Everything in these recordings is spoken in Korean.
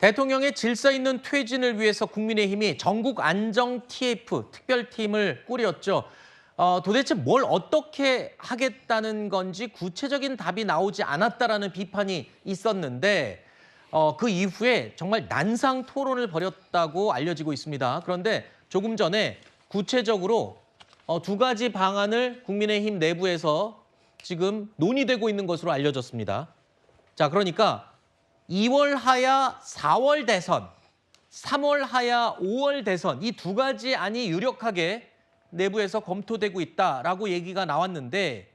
대통령의 질서 있는 퇴진을 위해서 국민의힘이 전국 안정 TF 특별팀을 꾸렸죠. 도대체 뭘 어떻게 하겠다는 건지 구체적인 답이 나오지 않았다라는 비판이 있었는데 그 이후에 정말 난상 토론을 벌였다고 알려지고 있습니다. 그런데 조금 전에 구체적으로 두 가지 방안을 국민의힘 내부에서 지금 논의되고 있는 것으로 알려졌습니다. 자, 그러니까 2월 하야 4월 대선, 3월 하야 5월 대선 이 두 가지 안이 유력하게 내부에서 검토되고 있다라고 얘기가 나왔는데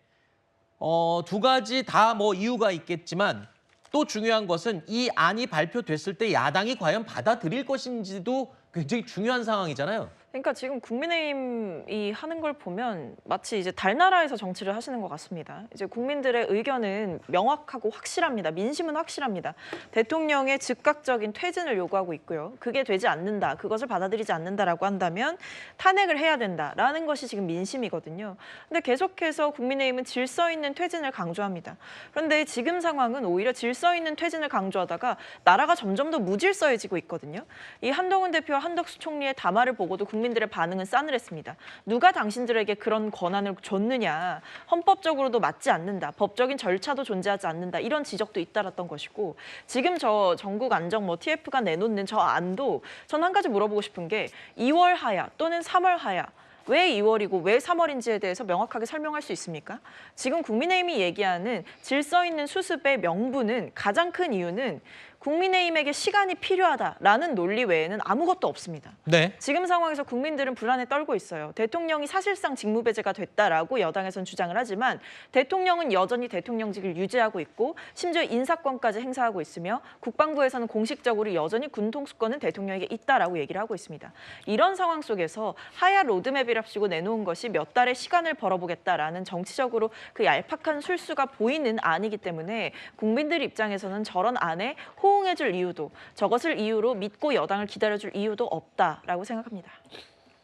두 가지 다 뭐 이유가 있겠지만 또 중요한 것은 이 안이 발표됐을 때 야당이 과연 받아들일 것인지도 굉장히 중요한 상황이잖아요. 그러니까 지금 국민의힘이 하는 걸 보면 마치 이제 달나라에서 정치를 하시는 것 같습니다. 이제 국민들의 의견은 명확하고 확실합니다. 민심은 확실합니다. 대통령의 즉각적인 퇴진을 요구하고 있고요. 그게 되지 않는다, 그것을 받아들이지 않는다라고 한다면 탄핵을 해야 된다라는 것이 지금 민심이거든요. 근데 계속해서 국민의힘은 질서 있는 퇴진을 강조합니다. 그런데 지금 상황은 오히려 질서 있는 퇴진을 강조하다가 나라가 점점 더 무질서해지고 있거든요. 이 한동훈 대표와 한덕수 총리의 담화를 보고도 국민들의 반응은 싸늘했습니다. 누가 당신들에게 그런 권한을 줬느냐, 헌법적으로도 맞지 않는다, 법적인 절차도 존재하지 않는다, 이런 지적도 잇따랐던 것이고, 지금 저 전국 안정 TF가 내놓는 저 안도 전 한 가지 물어보고 싶은 게 2월 하야 또는 3월 하야 왜 2월이고 왜 3월인지에 대해서 명확하게 설명할 수 있습니까? 지금 국민의힘이 얘기하는 질서 있는 수습의 명분은, 가장 큰 이유는 국민의힘에게 시간이 필요하다라는 논리 외에는 아무것도 없습니다. 네. 지금 상황에서 국민들은 불안에 떨고 있어요. 대통령이 사실상 직무배제가 됐다라고 여당에서는 주장을 하지만 대통령은 여전히 대통령직을 유지하고 있고 심지어 인사권까지 행사하고 있으며 국방부에서는 공식적으로 여전히 군통수권은 대통령에게 있다라고 얘기를 하고 있습니다. 이런 상황 속에서 하야 로드맵이랍시고 내놓은 것이 몇 달의 시간을 벌어보겠다라는 정치적으로 그 얄팍한 술수가 보이는 안이기 때문에 국민들 입장에서는 저런 안에 호응해줄 이유도, 저것을 이유로 믿고 여당을 기다려줄 이유도 없다라고 생각합니다.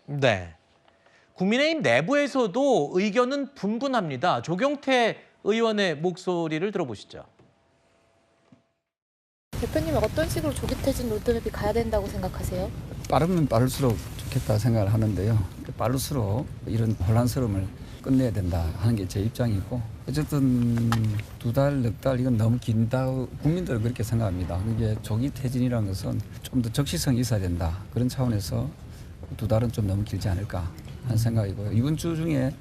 네. 국민의힘 내부에서도 의견은 분분합니다. 조경태 의원의 목소리를 들어보시죠. 대표님은 어떤 식으로 조기 퇴진 로드맵이 가야 된다고 생각하세요? 빠르면 빠를수록 좋겠다 생각을 하는데요. 빠를수록 이런 혼란스러움을 끝내야 된다 하는 게 제 입장이고, 어쨌든 2달, 넉 달 이건 너무 긴다고 국민들은 그렇게 생각합니다. 이게 조기 퇴진이라는 것은 좀 더 적시성이 있어야 된다. 그런 차원에서 2달은 좀 너무 길지 않을까 하는 생각이고요. 이번 주 중에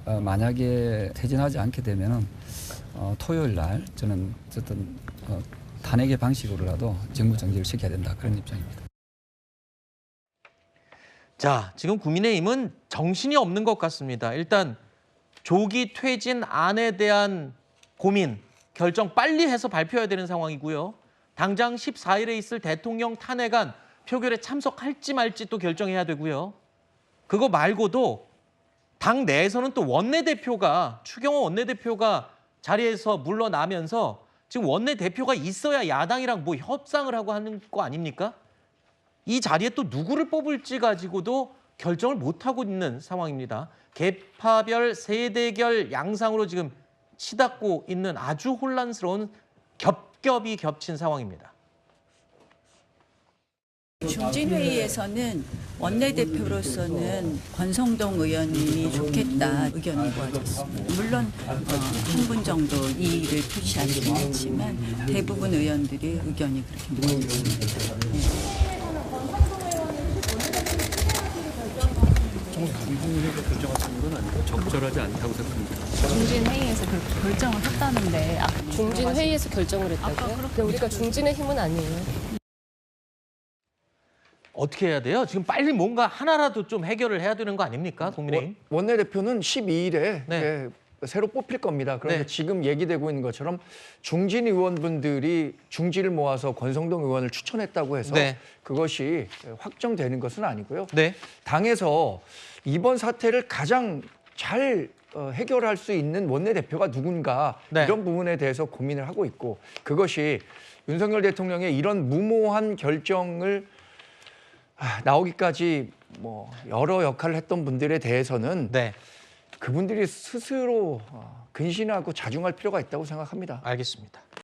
만약에 퇴진하지 않게 되면은 토요일 날 저는 어쨌든 탄핵의 방식으로라도 정부 정지를 시켜야 된다, 그런 입장입니다. 자, 지금 국민의힘은 정신이 없는 것 같습니다. 일단 조기 퇴진 안에 대한 고민, 결정 빨리 해서 발표해야 되는 상황이고요. 당장 14일에 있을 대통령 탄핵안 표결에 참석할지 말지 또 결정해야 되고요. 그거 말고도 당 내에서는 또 원내대표가, 추경호 원내대표가 자리에서 물러나면서 지금 원내대표가 있어야 야당이랑 뭐 협상을 하고 하는 거 아닙니까? 이 자리에 또 누구를 뽑을지 가지고도 결정을 못하고 있는 상황입니다. 계파별 세대결 양상으로 지금 치닫고 있는 아주 혼란스러운 겹겹이 겹친 상황입니다. 중진회의에서는 원내대표로서는 권성동 의원님이 좋겠다 의견이 모아졌습니다. 물론 한 분 정도 이의를 표시하시긴 했지만 대부분 의원들의 의견이 그렇게 모아졌습니다. 중진회의가 결정하시는 건 아니고 적절하지 않다고 생각합니다. 중진회의에서 그렇게 결정을 했다는데 중진회의에서 결정을 했다고요? 근데 우리가 중진의 힘은 아니에요. 어떻게 해야 돼요? 지금 빨리 뭔가 하나라도 좀 해결을 해야 되는 거 아닙니까? 국민의힘? 원내대표는 12일에 네. 새로 뽑힐 겁니다. 그런데 네. 지금 얘기되고 있는 것처럼 중진 의원분들이 중지를 모아서 권성동 의원을 추천했다고 해서 네. 그것이 확정되는 것은 아니고요. 네. 당에서 이번 사태를 가장 잘 해결할 수 있는 원내대표가 누군가, 네. 이런 부분에 대해서 고민을 하고 있고, 그것이 윤석열 대통령의 이런 무모한 결정을 나오기까지 뭐 여러 역할을 했던 분들에 대해서는 네. 그분들이 스스로 근신하고 자중할 필요가 있다고 생각합니다. 알겠습니다.